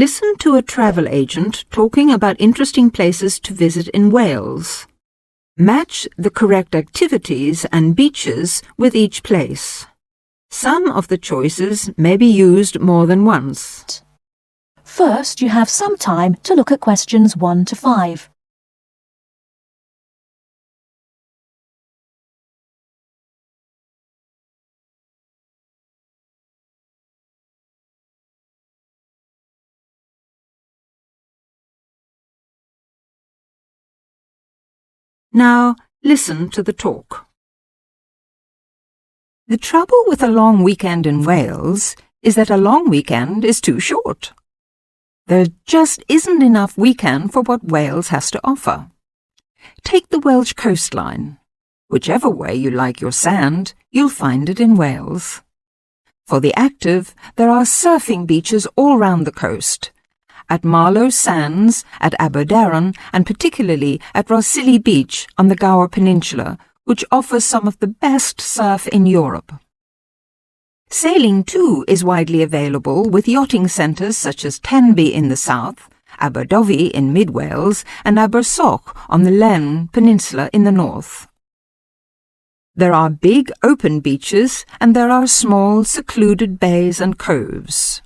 Listen to a travel agent talking about interesting places to visit in Wales. Match the correct activities and beaches with each place. Some of the choices may be used more than once. First, you have some time to look at questions 1 to 5. Now, listen to the talk. The trouble with a long weekend in Wales is that a long weekend is too short. There just isn't enough weekend for what Wales has to offer. Take the Welsh coastline. Whichever way you like your sand, you'll find it in Wales. For the active, there are surfing beaches all round the coast. At Marlow Sands, at Aberdaron, and particularly at Rhossili Beach on the Gower Peninsula, which offers some of the best surf in Europe. Sailing too is widely available with yachting centres such as Tenby in the south, Aberdyfi in mid-Wales, and Abersoch on the Len Peninsula in the north. There are big open beaches and there are small secluded bays and coves.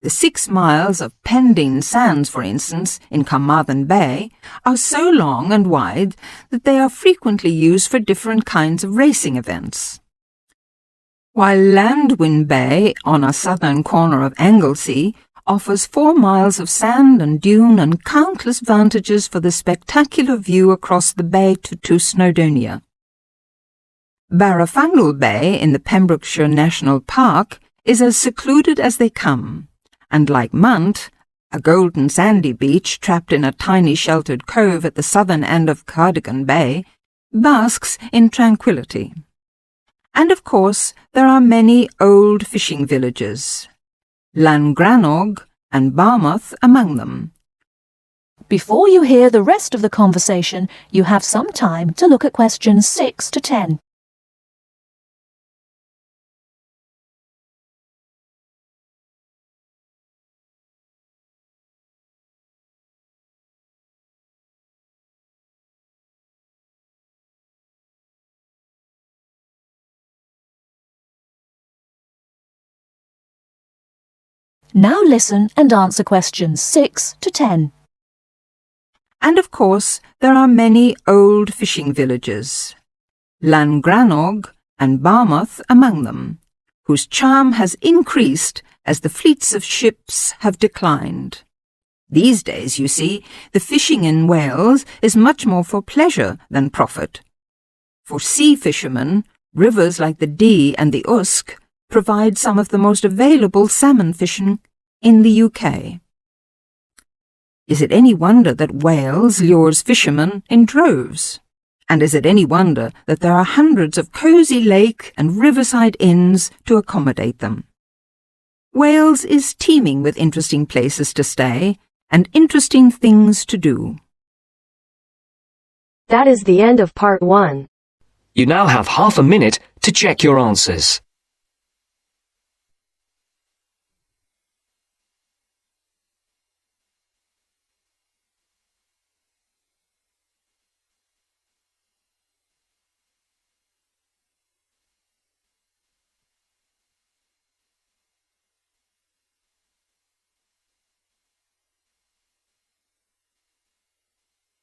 The 6 miles of Pendine Sands, for instance, in Carmarthen Bay, are so long and wide that they are frequently used for different kinds of racing events. While Llandwyn Bay, on a southern corner of Anglesey, offers 4 miles of sand and dune and countless vantages for the spectacular view across the bay to Snowdonia. Barrow Bay in the Pembrokeshire National Park is as secluded as they come, and like Munt, a golden sandy beach trapped in a tiny sheltered cove at the southern end of Cardigan Bay, basks in tranquility. And of course, there are many old fishing villages, Llangrannog and Barmouth among them. Before you hear the rest of the conversation, you have some time to look at questions 6 to 10. Now listen and answer questions 6 to 10. And of course, there are many old fishing villages, Llangrannog and Barmouth among them, whose charm has increased as the fleets of ships have declined. These days, you see, the fishing in Wales is much more for pleasure than profit. For sea fishermen, rivers like the Dee and the Usk provide some of the most available salmon fishing in the UK. Is it any wonder that Wales lures fishermen in droves? And is it any wonder that there are hundreds of cosy lake and riverside inns to accommodate them? Wales is teeming with interesting places to stay and interesting things to do. That is the end of part 1. You now have half a minute to check your answers.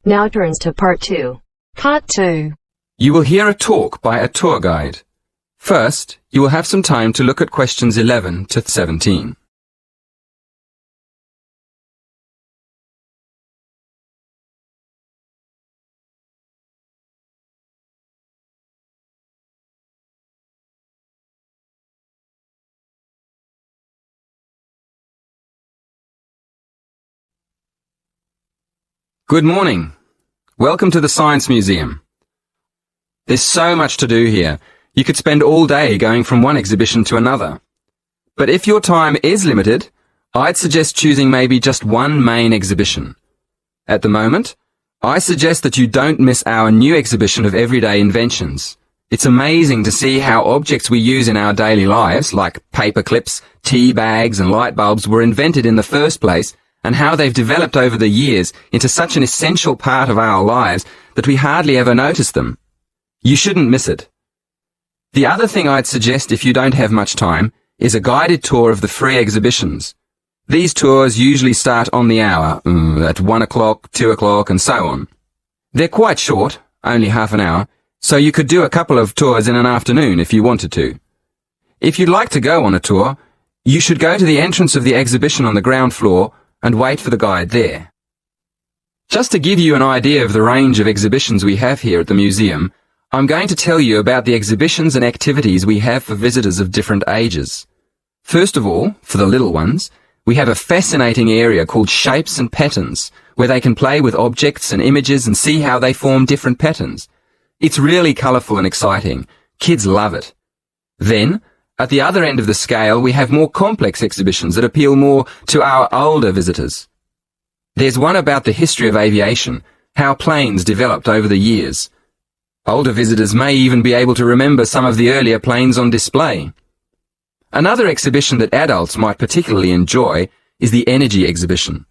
Now turns to part 2. Part 2. You will hear a talk by a tour guide. First, you will have some time to look at questions 11 to 17. Good morning. Welcome to the Science Museum. There's so much to do here. You could spend all day going from one exhibition to another. But if your time is limited, I'd suggest choosing maybe just one main exhibition. At the moment, I suggest that you don't miss our new exhibition of everyday inventions. It's amazing to see how objects we use in our daily lives, like paper clips, tea bags and light bulbs, were invented in the first place, and how they've developed over the years into such an essential part of our lives that we hardly ever notice them. You shouldn't miss it. The other thing I'd suggest if you don't have much time is a guided tour of the free exhibitions. These tours usually start on the hour, at 1 o'clock, 2 o'clock, and so on. They're quite short, only half an hour, so you could do a couple of tours in an afternoon if you wanted to. If you'd like to go on a tour, you should go to the entrance of the exhibition on the ground floor and wait for the guide there. Just to give you an idea of the range of exhibitions we have here at the museum, I'm going to tell you about the exhibitions and activities we have for visitors of different ages. First of all, for the little ones, we have a fascinating area called Shapes and Patterns, where they can play with objects and images and see how they form different patterns. It's really colourful and exciting. Kids love it. Then, at the other end of the scale, we have more complex exhibitions that appeal more to our older visitors. There's one about the history of aviation, how planes developed over the years. Older visitors may even be able to remember some of the earlier planes on display. Another exhibition that adults might particularly enjoy is the energy exhibition.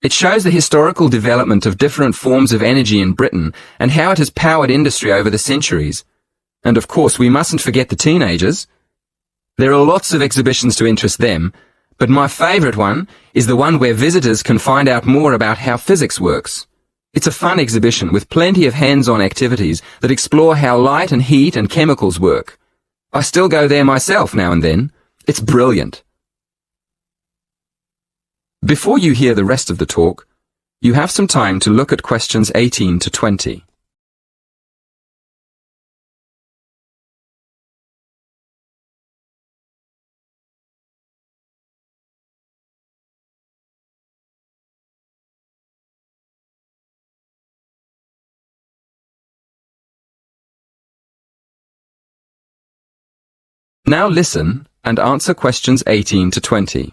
It shows the historical development of different forms of energy in Britain and how it has powered industry over the centuries. And of course, we mustn't forget the teenagers. There are lots of exhibitions to interest them, but my favourite one is the one where visitors can find out more about how physics works. It's a fun exhibition with plenty of hands-on activities that explore how light and heat and chemicals work. I still go there myself now and then. It's brilliant. Before you hear the rest of the talk, you have some time to look at questions 18 to 20. Now listen and answer questions 18 to 20.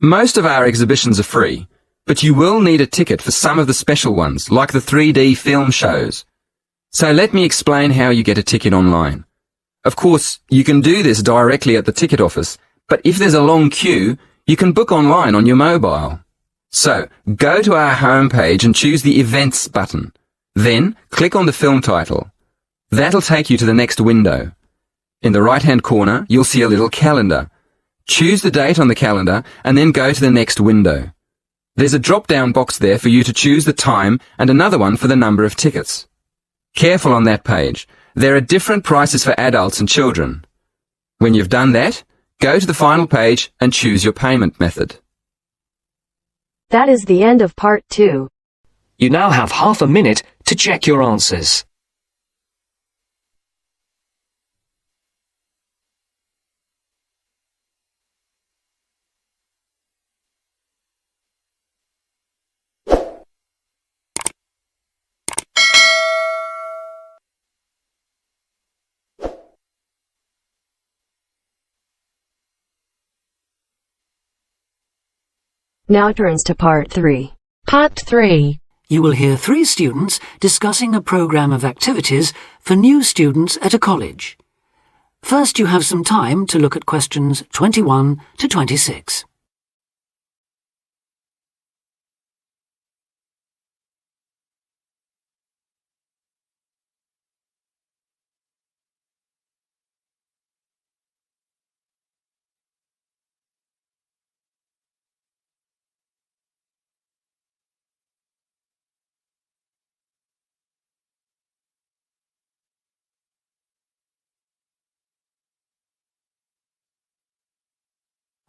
Most of our exhibitions are free, but you will need a ticket for some of the special ones, like the 3D film shows. So let me explain how you get a ticket online. Of course, you can do this directly at the ticket office, but if there's a long queue, you can book online on your mobile. So, go to our homepage and choose the Events button. Then, click on the film title. That'll take you to the next window. In the right-hand corner, you'll see a little calendar. Choose the date on the calendar and then go to the next window. There's a drop-down box there for you to choose the time and another one for the number of tickets. Careful on that page. There are different prices for adults and children. When you've done that, go to the final page and choose your payment method. That is the end of part 2. You now have half a minute to check your answers. Now turns to part 3. Part 3. You will hear 3 students discussing a program of activities for new students at a college. First, you have some time to look at questions 21 to 26.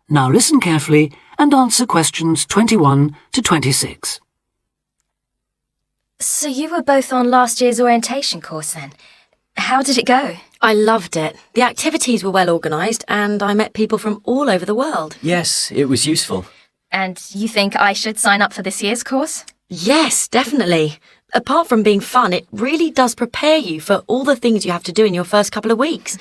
Now listen carefully and answer questions 21 to 26. So you were both on last year's orientation course then? How did it go? I loved it. The activities were well organised and I met people from all over the world. Yes, it was useful. And you think I should sign up for this year's course? Yes, definitely. Apart from being fun, it really does prepare you for all the things you have to do in your first couple of weeks.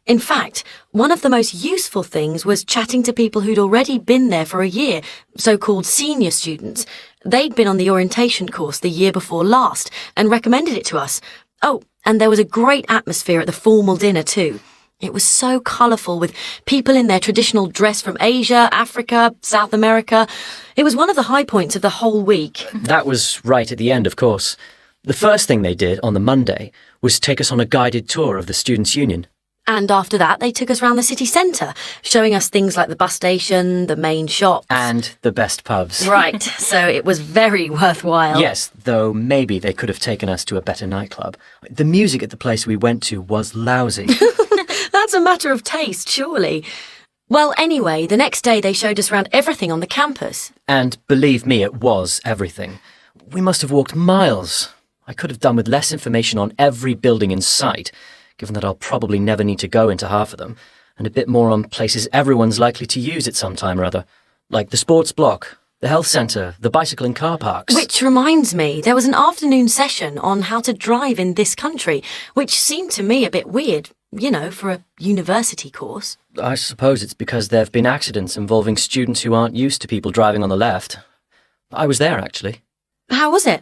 In fact, one of the most useful things was chatting to people who'd already been there for a year, so-called senior students. They'd been on the orientation course the year before last and recommended it to us. Oh, and there was a great atmosphere at the formal dinner too. It was so colourful, with people in their traditional dress from Asia, Africa, South America. It was one of the high points of the whole week. That was right at the end, of course. The first thing they did on the Monday was take us on a guided tour of the Students' Union. And after that, they took us round the city centre, showing us things like the bus station, the main shops. And the best pubs. Right, so it was very worthwhile. Yes, though maybe they could have taken us to a better nightclub. The music at the place we went to was lousy. That's a matter of taste, surely. Well, anyway, the next day they showed us around everything on the campus. And believe me, it was everything. We must have walked miles. I could have done with less information on every building in sight, given that I'll probably never need to go into half of them, and a bit more on places everyone's likely to use at some time or other, like the sports block, the health centre, the bicycle and car parks. Which reminds me, there was an afternoon session on how to drive in this country, which seemed to me a bit weird, you know, for a university course. I suppose it's because there have been accidents involving students who aren't used to people driving on the left. I was there, actually. How was it?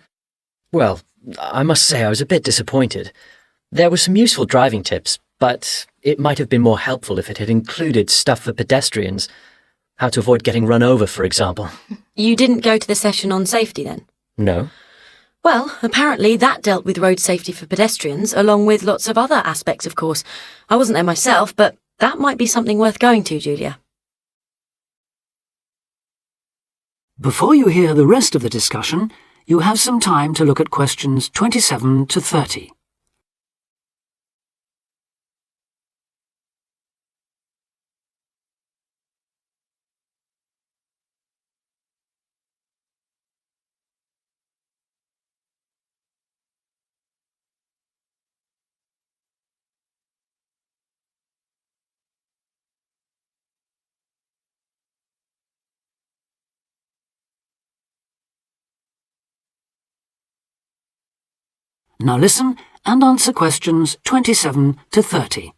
Well, I must say I was a bit disappointed. There were some useful driving tips, but it might have been more helpful if it had included stuff for pedestrians. How to avoid getting run over, for example. You didn't go to the session on safety then? No. Well, apparently that dealt with road safety for pedestrians, along with lots of other aspects, of course. I wasn't there myself, but that might be something worth going to, Julia. Before you hear the rest of the discussion, you have some time to look at questions 27 to 30. Now listen and answer questions 27 to 30.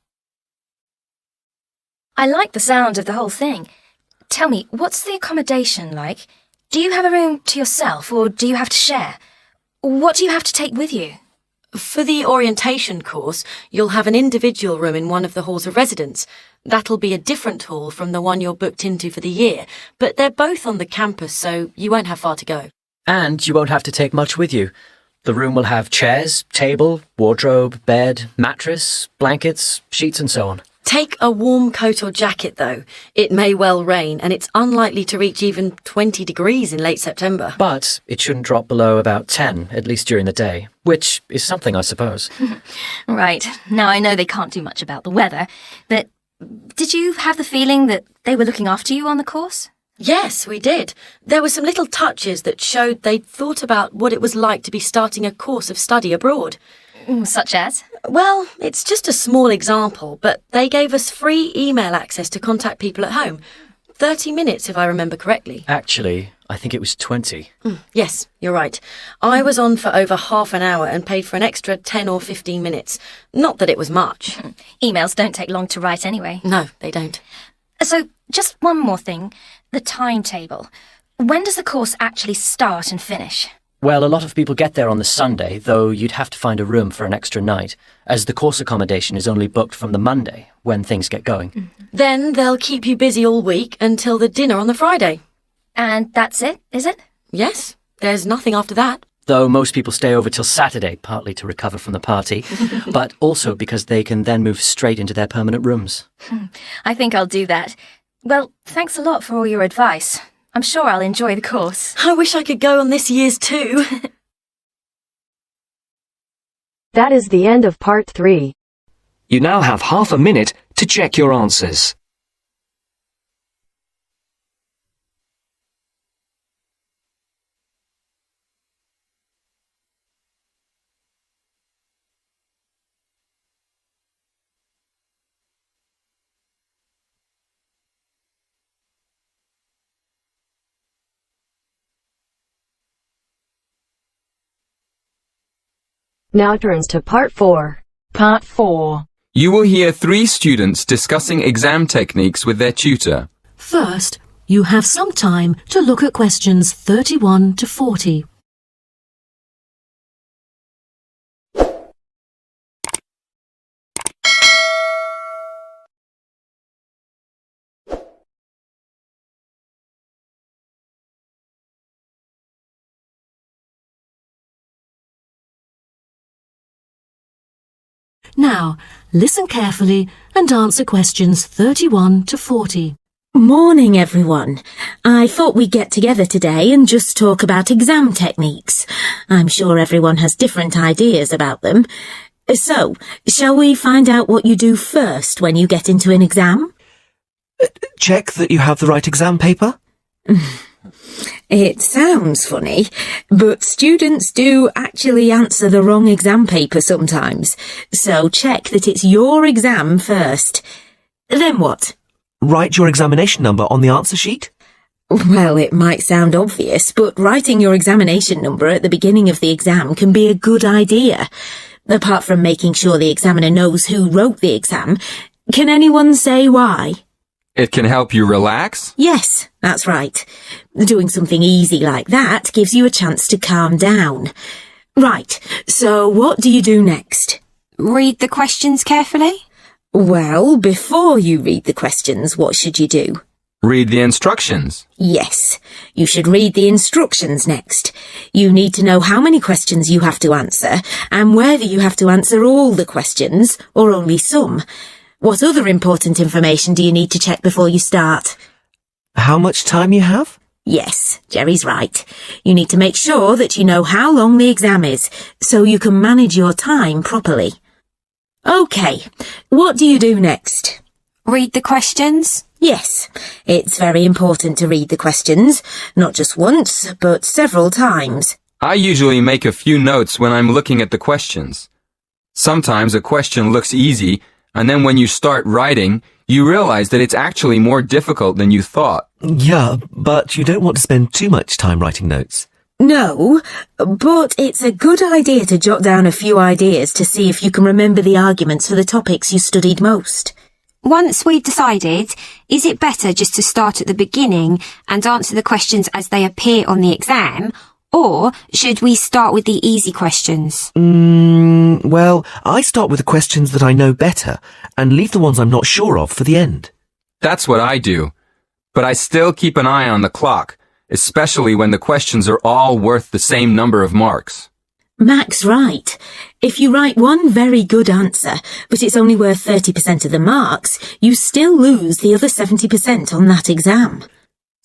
I like the sound of the whole thing. Tell me, what's the accommodation like? Do you have a room to yourself, or do you have to share? What do you have to take with you? For the orientation course, you'll have an individual room in one of the halls of residence. That'll be a different hall from the one you're booked into for the year, but they're both on the campus, so you won't have far to go. And you won't have to take much with you. The room will have chairs, table, wardrobe, bed, mattress, blankets, sheets and so on. Take a warm coat or jacket, though. It may well rain, and it's unlikely to reach even 20 degrees in late September. But it shouldn't drop below about 10, at least during the day, which is something, I suppose. Right. Now, I know they can't do much about the weather, but did you have the feeling that they were looking after you on the course? Yes, we did. There were some little touches that showed they'd thought about what it was like to be starting a course of study abroad. Such as? Well, it's just a small example, but they gave us free email access to contact people at home. 30 minutes, if I remember correctly. Actually, I think it was 20. Yes, you're right. I was on for over half an hour and paid for an extra 10 or 15 minutes. Not that it was much. Emails don't take long to write anyway. No, they don't. So, just one more thing. The timetable. When does the course actually start and finish? Well, a lot of people get there on the Sunday, though you'd have to find a room for an extra night, as the course accommodation is only booked from the Monday, when things get going. Then they'll keep you busy all week until the dinner on the Friday. And that's it, is it? Yes, there's nothing after that. Though most people stay over till Saturday, partly to recover from the party, but also because they can then move straight into their permanent rooms. I think I'll do that. Well, thanks a lot for all your advice. I'm sure I'll enjoy the course. I wish I could go on this year's too. That is the end of part 3. You now have half a minute to check your answers. Now turns to part 4. Part 4. You will hear 3 students discussing exam techniques with their tutor. First, you have some time to look at questions 31 to 40. Now, listen carefully and answer questions 31 to 40. Morning, everyone. I thought we'd get together today and just talk about exam techniques. I'm sure everyone has different ideas about them. So, shall we find out what you do first when you get into an exam? Check that you have the right exam paper? It sounds funny, but students do actually answer the wrong exam paper sometimes. So check that it's your exam first. Then what? Write your examination number on the answer sheet? Well, it might sound obvious, but writing your examination number at the beginning of the exam can be a good idea. Apart from making sure the examiner knows who wrote the exam, can anyone say why? It can help you relax? Yes, that's right. Doing something easy like that gives you a chance to calm down. Right, so what do you do next? Read the questions carefully? Well, before you read the questions, what should you do? Read the instructions. Yes, you should read the instructions next. You need to know how many questions you have to answer and whether you have to answer all the questions or only some. What other important information do you need to check before you start? How much time you have? Yes, Jerry's right. You need to make sure that you know how long the exam is so you can manage your time properly. OK, what do you do next? Read the questions? Yes, it's very important to read the questions, not just once, but several times. I usually make a few notes when I'm looking at the questions. Sometimes a question looks easy, and then when you start writing, you realize that it's actually more difficult than you thought. Yeah, but you don't want to spend too much time writing notes. No, but it's a good idea to jot down a few ideas to see if you can remember the arguments for the topics you studied most. Once we've decided, is it better just to start at the beginning and answer the questions as they appear on the exam, or should we start with the easy questions? Well, I start with the questions that I know better and leave the ones I'm not sure of for the end. That's what I do. But I still keep an eye on the clock, especially when the questions are all worth the same number of marks. Mac's right. If you write one very good answer, but it's only worth 30% of the marks, you still lose the other 70% on that exam.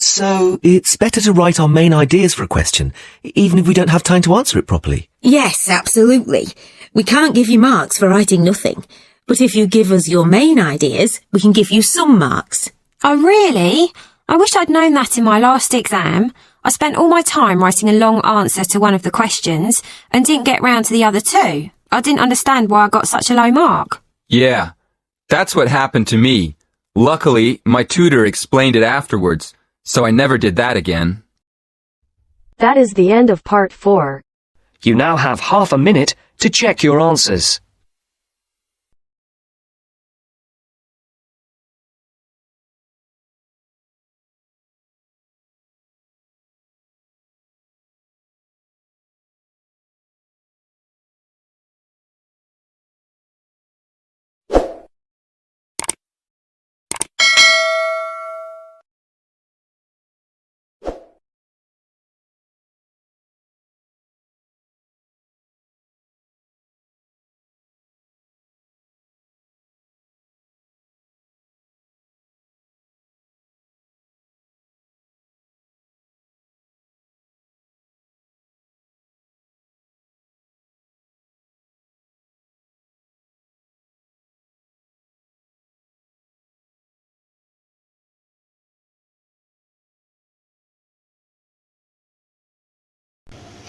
So it's better to write our main ideas for a question, even if we don't have time to answer it properly. Yes, absolutely. We can't give you marks for writing nothing. But if you give us your main ideas, we can give you some marks. Oh, really? I wish I'd known that in my last exam. I spent all my time writing a long answer to one of the questions and didn't get round to the other two. I didn't understand why I got such a low mark. Yeah, that's what happened to me. Luckily, my tutor explained it afterwards, so I never did that again. That is the end of part 4. You now have half a minute to check your answers.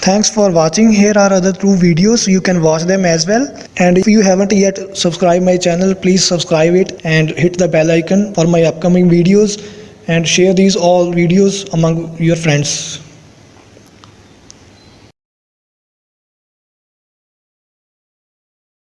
Thanks for watching. Here are other 2 videos. You can watch them as well. And if you haven't yet subscribed my channel, please subscribe it and hit the bell icon for my upcoming videos and share these all videos among your friends.